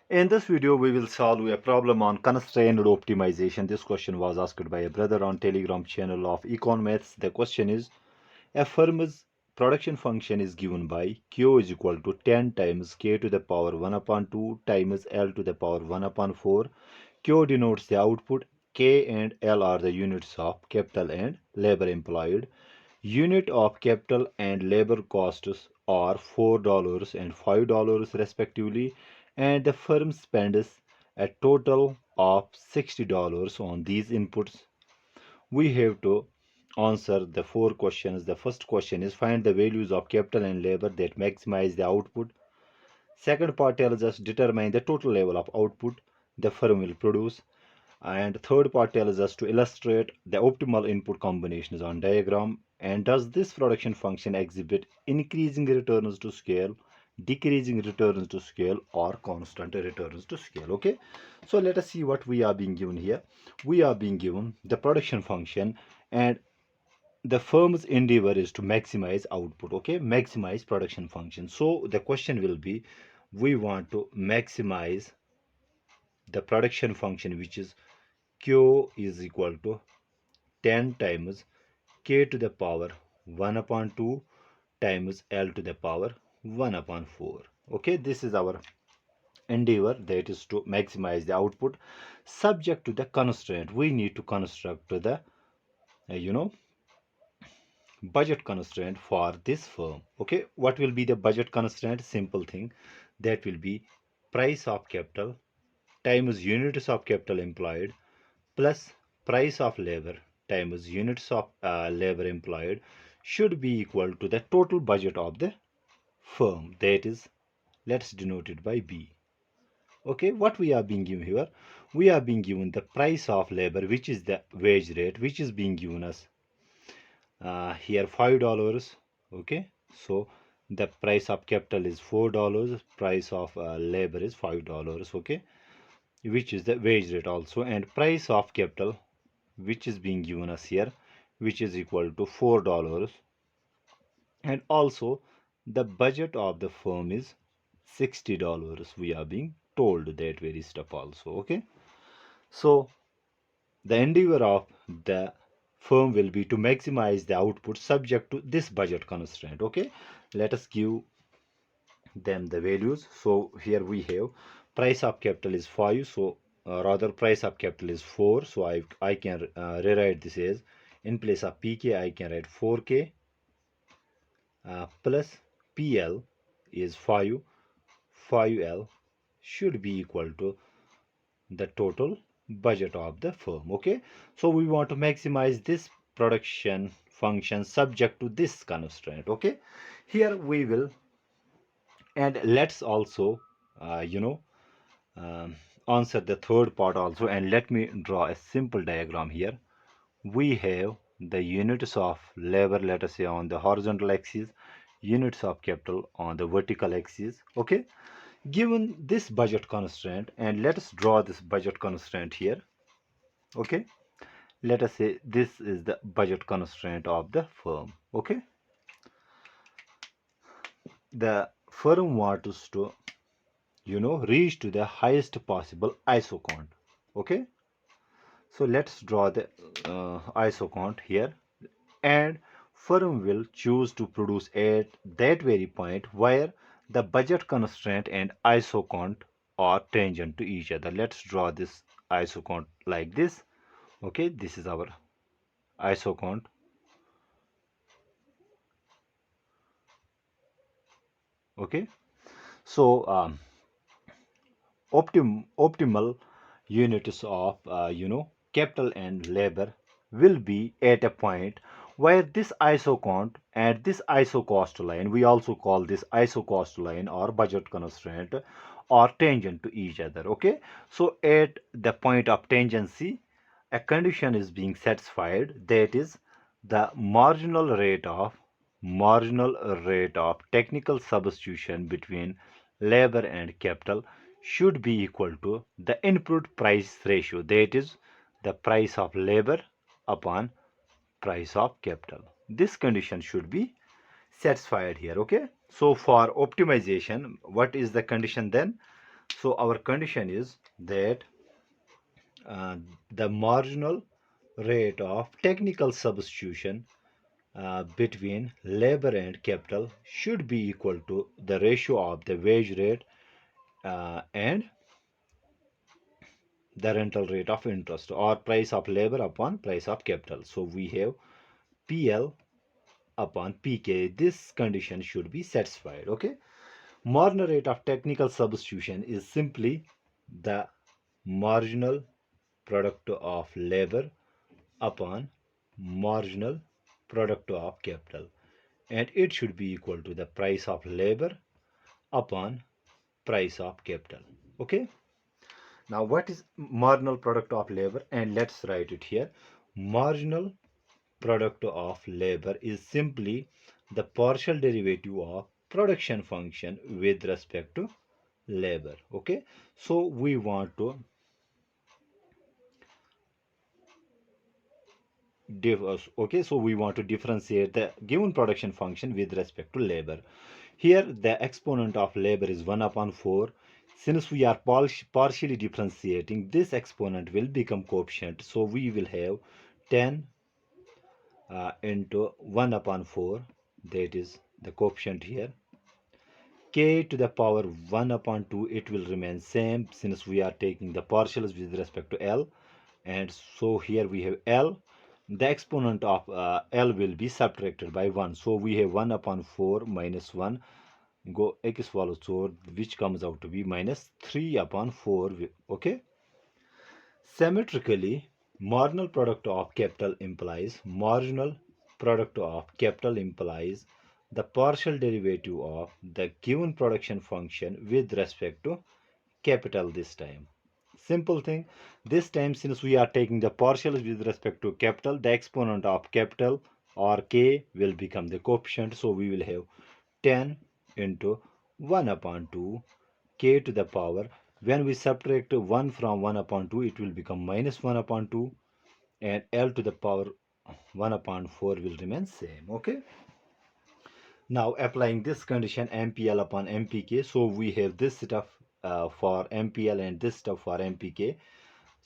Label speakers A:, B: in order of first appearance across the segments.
A: In this video, we will solve a problem on constraint optimization. This question was asked by a brother on Telegram channel of Economaths. The question is, a firm's production function is given by Q is equal to 10 times K to the power 1 upon 2 times L to the power 1 upon 4. Q denotes the output. K and L are the units of capital and labor employed. Unit of capital and labor costs are $4 and $5 respectively, and the firm spends a total of $60 on these inputs. We have to answer the four questions. The first question is, find the values of capital and labor that maximize the output. Second part tells us, determine the total level of output the firm will produce. And third part tells us to illustrate the optimal input combinations on diagram. And does this production function exhibit increasing returns to scale, decreasing returns to scale, or constant returns to scale? Okay, so let us see what we are being given here. We are being given the production function, and the firm's endeavor is to maximize output. Okay, maximize production function. So the question will be, we want to maximize the production function, which is Q is equal to 10 times K to the power 1 upon 2 times L to the power 1 upon 4. Okay, this is our endeavor, that is to maximize the output subject to the constraint. We need to construct the you know budget constraint for this firm. Okay, what will be the budget constraint? Simple thing, that will be price of capital times units of capital employed plus price of labor times units of labor employed should be equal to the total budget of the firm. That is, let's denote it by B. Okay, what we are being given here? We are being given the price of labor, which is the wage rate, which is being given us here $5. Okay, so the price of capital is $4, price of labor is $5. Okay, which is the wage rate also, and price of capital, which is being given us here, which is equal to $4, and also the budget of the firm is $60. We are being told that very stuff also. Okay, so the endeavor of the firm will be to maximize the output subject to this budget constraint. Okay, let us give them the values. So here we have price of capital is 5, so rather price of capital is 4, so I can rewrite this as, in place of pk I can write 4k plus pl is 5. 5l should be equal to the total budget of the firm. Okay, so we want to maximize this production function subject to this constraint. Okay, here we will, and let's also uh, you know answer the third part also, and let me draw a simple diagram here. We have the units of labor, let us say, on the horizontal axis, units of capital on the vertical axis. Okay, given this budget constraint, and let us draw this budget constraint here. Okay, let us say this is the budget constraint of the firm. Okay, the firm wants to reach to the highest possible iso count. Okay, so let's draw the iso count here, and firm will choose to produce at that very point where the budget constraint and iso count are tangent to each other. Let's draw this iso count like this. Okay, this is our iso count. Okay, so optimal units of capital and labor will be at a point where this iso count and this iso cost line, we also call this iso cost line or budget constraint, are tangent to each other. Okay, so at the point of tangency, a condition is being satisfied, that is, the marginal rate of technical substitution between labor and capital should be equal to the input price ratio, that is, the price of labor upon price of capital. This condition should be satisfied here. Okay, so for optimization, what is the condition then? So our condition is that uh, the marginal rate of technical substitution between labor and capital should be equal to the ratio of the wage rate and the rental rate of interest, or price of labor upon price of capital. So we have PL upon PK. This condition should be satisfied. Okay. Marginal rate of technical substitution is simply the marginal product of labor upon marginal product of capital, and it should be equal to the price of labor upon price of capital. Okay. Now what is marginal product of labor? And let's write it here. Marginal product of labor is simply the partial derivative of production function with respect to labor. Okay, so we want to differentiate the given production function with respect to labor. Here the exponent of labor is 1 upon 4. Since we are partially differentiating, this exponent will become coefficient, so we will have 10 into 1 upon 4, that is the coefficient here. K to the power 1 upon 2, it will remain same since we are taking the partials with respect to L. And so here we have L. The exponent of L will be subtracted by 1. So we have 1 upon 4 minus 1. Go x follows 4, which comes out to be minus 3 upon 4. Okay. Symmetrically, marginal product of capital implies the partial derivative of the given production function with respect to capital this time. Simple thing. This time, since we are taking the partials with respect to capital, the exponent of capital or k will become the coefficient. So we will have 10 into 1 upon 2 k to the power. When we subtract 1 from 1 upon 2, it will become minus 1 upon 2, and L to the power 1 upon 4 will remain same. Okay. Now applying this condition, MPL upon MPK. So we have this stuff for MPL and this stuff for MPK.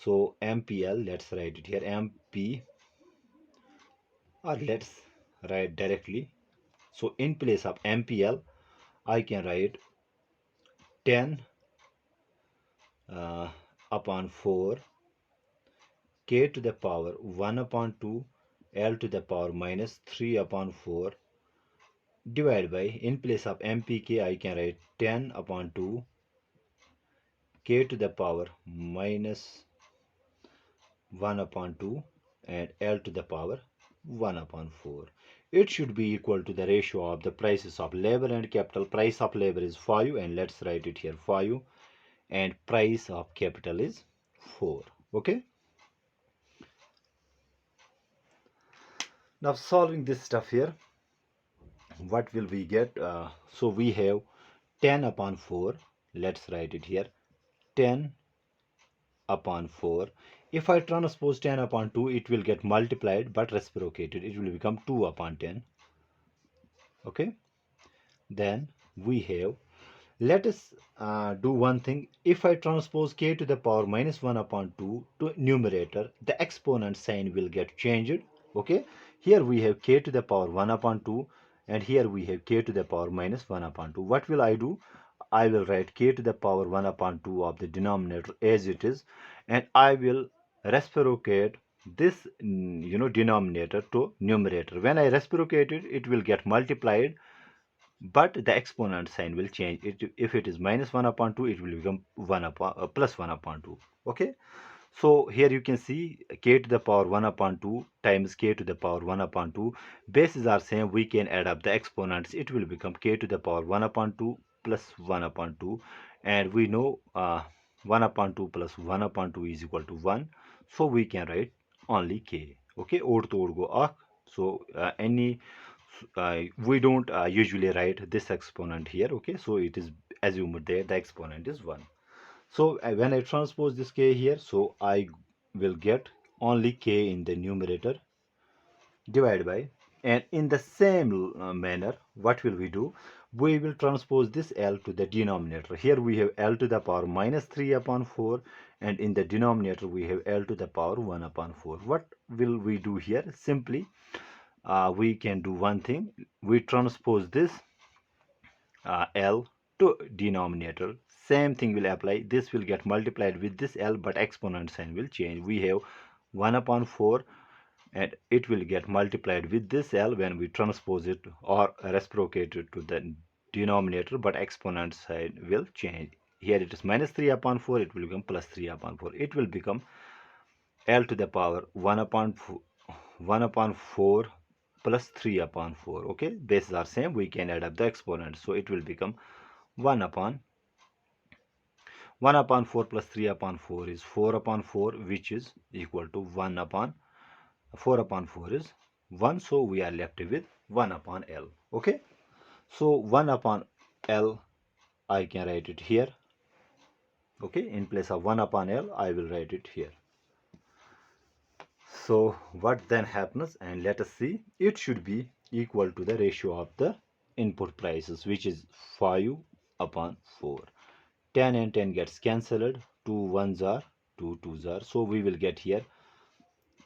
A: So MPL, let's write it here, MP, or let's write directly. So in place of MPL, I can write 10 upon 4 k to the power 1 upon 2 L to the power minus 3 upon 4 divided by, in place of MPK, I can write 10 upon 2 k to the power minus 1 upon 2 and L to the power 1 upon 4. It should be equal to the ratio of the prices of labor and capital. Price of labor is 5, and let's write it here 5, and price of capital is 4. Okay. Now solving this stuff here, what will we get? So we have 10 upon 4. Let's write it here 10 upon 4. If I transpose 10 upon 2, it will get multiplied but reciprocated. It will become 2 upon 10. Okay. Then we have, let us do one thing. If I transpose k to the power minus 1 upon 2 to numerator, the exponent sign will get changed. Okay. Here we have k to the power 1 upon 2, and here we have k to the power minus 1 upon 2. What will I do? I will write k to the power 1 upon 2 of the denominator as it is, and I will reciprocate this denominator to numerator. When I reciprocate it, it will get multiplied, but the exponent sign will change. If it is minus 1 upon 2, it will become 1 upon plus 1 upon 2. Okay. So here you can see k to the power 1 upon 2 times k to the power 1 upon 2. Bases are same. We can add up the exponents. It will become k to the power 1 upon 2 plus 1 upon 2. And we know 1 upon 2 plus 1 upon 2 is equal to 1. So we can write only k. Okay. Odd to odd go up. So we don't usually write this exponent here. Okay. So it is assumed there the exponent is 1. So when I transpose this k here, so I will get only k in the numerator divided by, and in the same manner, what will we do? we will transpose this L to the denominator. Here we have L to the power minus 3 upon 4, and in the denominator we have L to the power 1 upon 4. What will we do here? Simply we can do one thing. We transpose this L to denominator. Same thing will apply. This will get multiplied with this L, but exponent sign will change. We have 1 upon 4, and it will get multiplied with this L when we transpose it or reciprocate it to the denominator, but exponent sign will change. Here it is minus 3 upon 4, it will become plus 3 upon 4. It will become L to the power 1 upon 4 plus 3 upon 4. Okay, bases are same, we can add up the exponents, so it will become 1 upon 4 plus 3 upon 4 is 4 upon 4, which is equal to 1 upon 4 upon 4 is 1, so we are left with 1 upon L. Okay, so 1 upon L I can write it here. Okay, in place of 1 upon L I will write it here. So what then happens, and let us see, it should be equal to the ratio of the input prices, which is 5 upon 4. 10 and 10 gets cancelled, 2 ones are 2 twos are, so we will get here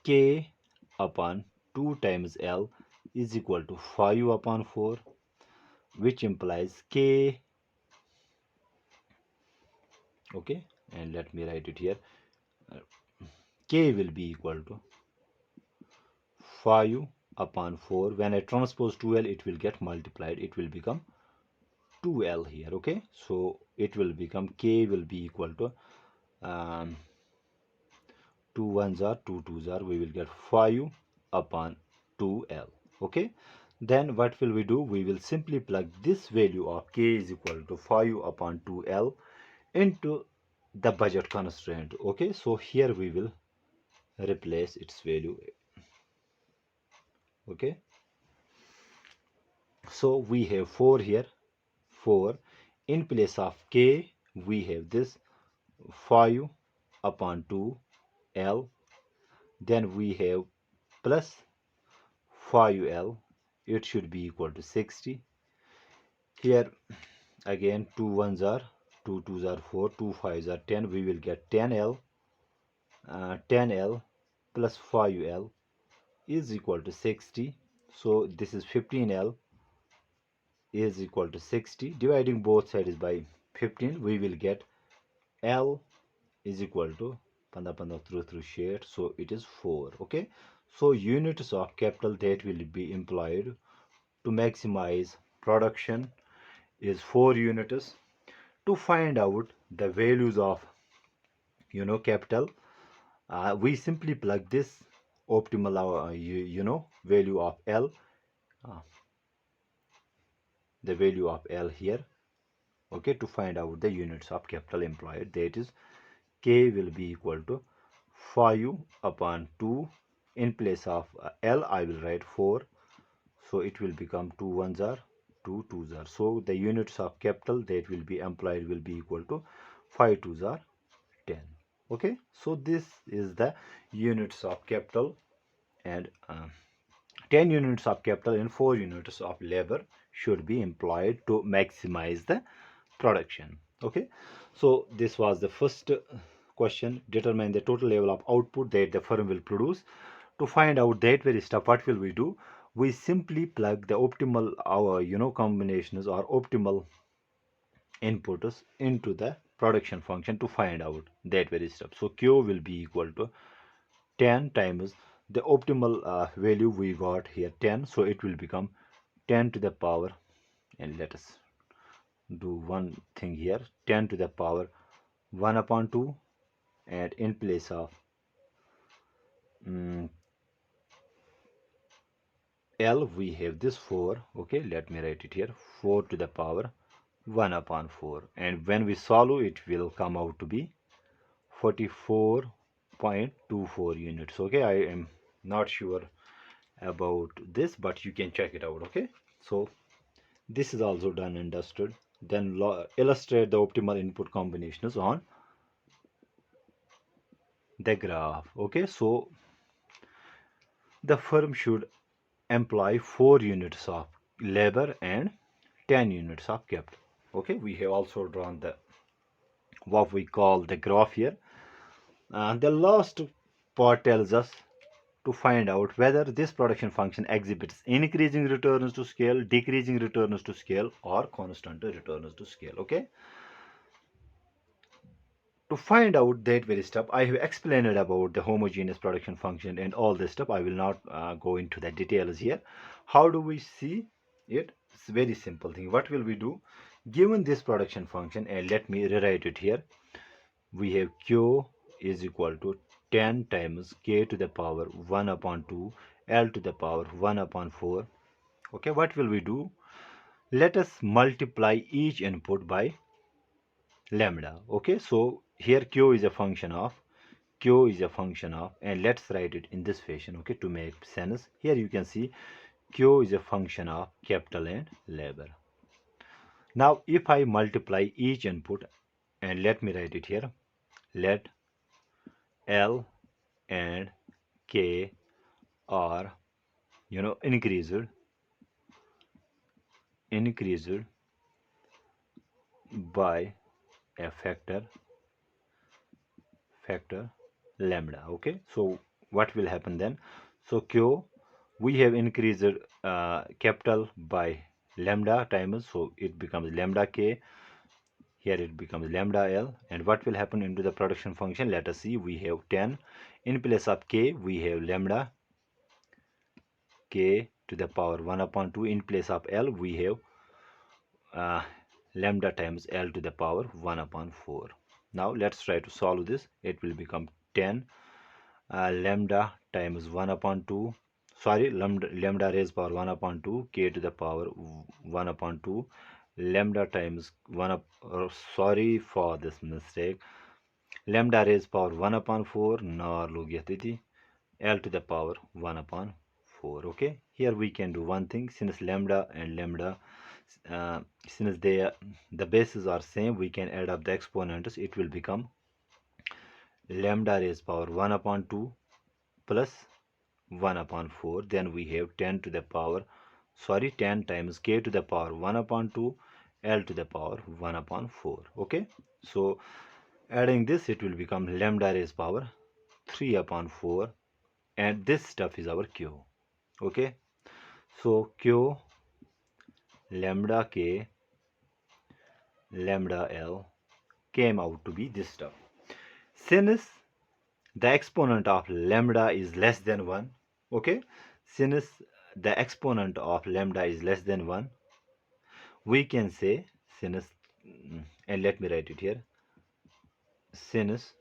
A: K upon 2 times L is equal to 5 upon 4, which implies K. Okay, and let me write it here. K will be equal to 5 upon 4. When I transpose 2L, it will get multiplied. It will become 2L here. Okay, so it will become K will be equal to 2 ones are 2 twos are. We will get 5 upon 2L. Okay, then what will we do? We will simply plug this value of K is equal to 5 upon 2L into the budget constraint. Okay, so here we will replace its value. Okay, so we have 4 here. 4 in place of K we have this 5 upon 2L, then we have plus 5L, it should be equal to 60. Here again 2 ones are 2 twos are 4, 2 fives are 10, we will get 10L. 10L plus 5L is equal to 60, so this is 15L is equal to 60. Dividing both sides by 15, we will get L is equal to 15 through shade, so it is 4. Okay, so units of capital that will be employed to maximize production is 4 units. To find out the values of capital, we simply plug this optimal value of L, uh, the value of L here. Okay, to find out the units of capital employed, that is K will be equal to 5 upon 2. In place of L I will write 4, so it will become 2 ones are 2 twos are, so the units of capital that will be employed will be equal to 5 twos are 10. Okay, so this is the units of capital, and 10 units of capital and 4 units of labor should be employed to maximize the production. Okay, so this was the first question. Determine the total level of output that the firm will produce. To find out that very stuff, what will we do? We simply plug the optimal combinations or optimal inputs into the production function to find out that very stuff. So Q will be equal to 10 times the optimal value we got here 10, so it will become 10 to the power, and let us do one thing here, 10 to the power 1 upon 2, and in place of L we have this 4. Okay, let me write it here, 4 to the power 1 upon 4, and when we solve it will come out to be 44.24 units. Okay, I am not sure about this, but you can check it out. Okay, so this is also done and dusted. Then illustrate the optimal input combinations on the graph. Okay, so the firm should employ 4 units of labor and 10 units of capital. Okay, we have also drawn the what we call the graph here. The last part tells us to find out whether this production function exhibits increasing returns to scale, decreasing returns to scale, or constant returns to scale. Okay, to find out that very stuff, I have explained about the homogeneous production function and all this stuff. I will not go into the details here. How do we see it? It's a very simple thing. What will we do? Given this production function, and let me rewrite it here, we have q is equal to 10 times k to the power 1 upon 2 l to the power 1 upon 4. Okay, what will we do? Let us multiply each input by lambda. Okay, so here q is a function of and let's write it in this fashion, okay, to make sense. Here you can see q is a function of capital and labor. Now if I multiply each input, and let me write it here, let L and K are increased by a factor lambda. Okay, so what will happen then? So q, we have increased capital by lambda times, so it becomes lambda k. Here it becomes lambda l. And what will happen into the production function? Let us see. We have 10 in place of k, we have lambda k to the power 1 upon 2. In place of l, we have uh, lambda times l to the power 1 upon 4. Now let's try to solve this. It will become 10 lambda times 1 upon 2, sorry, lambda raised power 1 upon 2, k to the power 1 upon 2, lambda times 1 up, sorry for this mistake, lambda raised power 1 upon 4, nor log l to the power 1 upon 4. Okay, here we can do one thing. Since lambda and lambda, since the bases are same, we can add up the exponents. It will become lambda raised power 1 upon 2 plus 1 upon 4. Then we have 10 to the power, sorry, 10 times k to the power 1 upon 2, l to the power 1 upon 4. Okay, so adding this, it will become lambda raised power 3 upon 4, and this stuff is our q. Okay, so q lambda k lambda l came out to be this stuff. Since the exponent of lambda is less than 1, okay, since the exponent of lambda is less than 1, we can say since, and let me write it here, since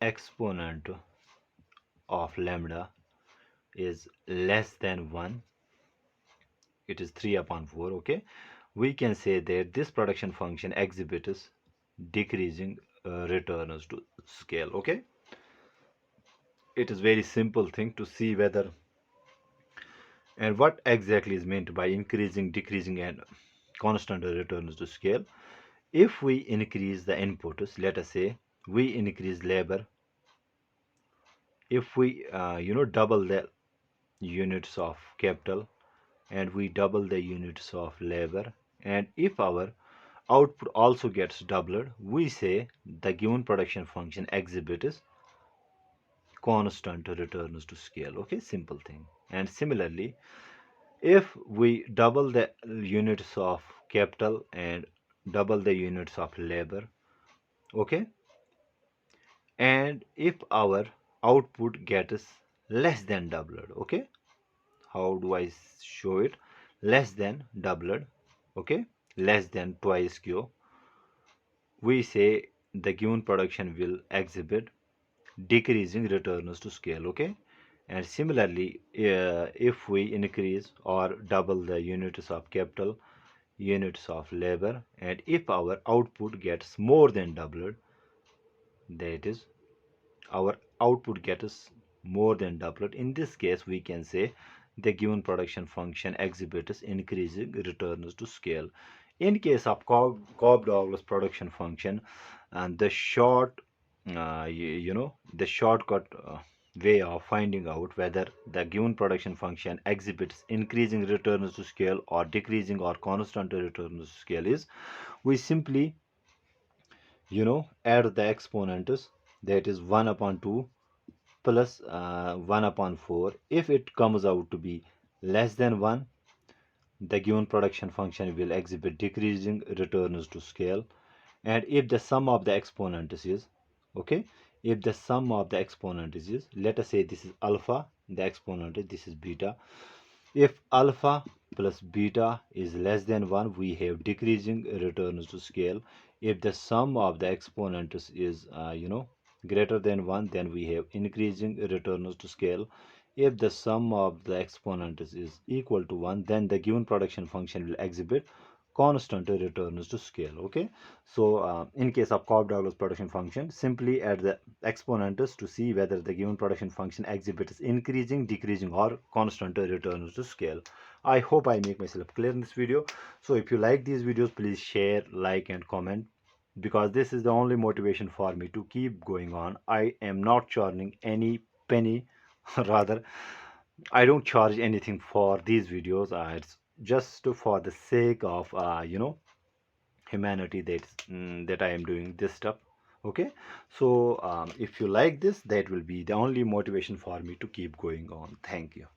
A: exponent of lambda is less than 1, it is 3 upon 4. Okay, we can say that this production function exhibits decreasing returns to scale. Okay, it is very simple thing to see whether and what exactly is meant by increasing, decreasing, and constant returns to scale. If we increase the inputs, let us say we increase labor, if we double the units of capital and we double the units of labor, and if our output also gets doubled, we say the given production function exhibits constant returns to scale. Okay, simple thing. And similarly, if we double the units of capital and double the units of labor, okay, and if our output gets less than doubled, okay, how do I show it? Less than doubled, okay, less than twice q, we say the given production will exhibit decreasing returns to scale. Okay, and similarly, if we increase or double the units of capital, units of labor, and if our output gets more than doubled, that is, our output gets more than doubled, in this case we can say the given production function exhibits increasing returns to scale. In case of Cobb-Douglas production function, and the short the shortcut way of finding out whether the given production function exhibits increasing returns to scale or decreasing or constant returns to scale is we simply add the exponents, that is 1 upon 2 plus 1 upon 4. If it comes out to be less than 1, the given production function will exhibit decreasing returns to scale. And if the sum of the exponents is, okay, if the sum of the exponents is, let us say this is alpha, the exponent this is beta. If alpha plus beta is less than 1, we have decreasing returns to scale. If the sum of the exponents is greater than 1, then we have increasing returns to scale. If the sum of the exponents is equal to 1, then the given production function will exhibit constant returns to scale. Okay, so in case of Cobb-Douglas production function, simply add the exponents to see whether the given production function exhibits increasing, decreasing, or constant returns to scale. I hope I make myself clear in this video. So if you like these videos, please share, like, and comment, because this is the only motivation for me to keep going on. I am not charging any penny rather, I don't charge anything for these videos. It's just for the sake of humanity, that I am doing this stuff. Okay, so if you like this, that will be the only motivation for me to keep going on. Thank you.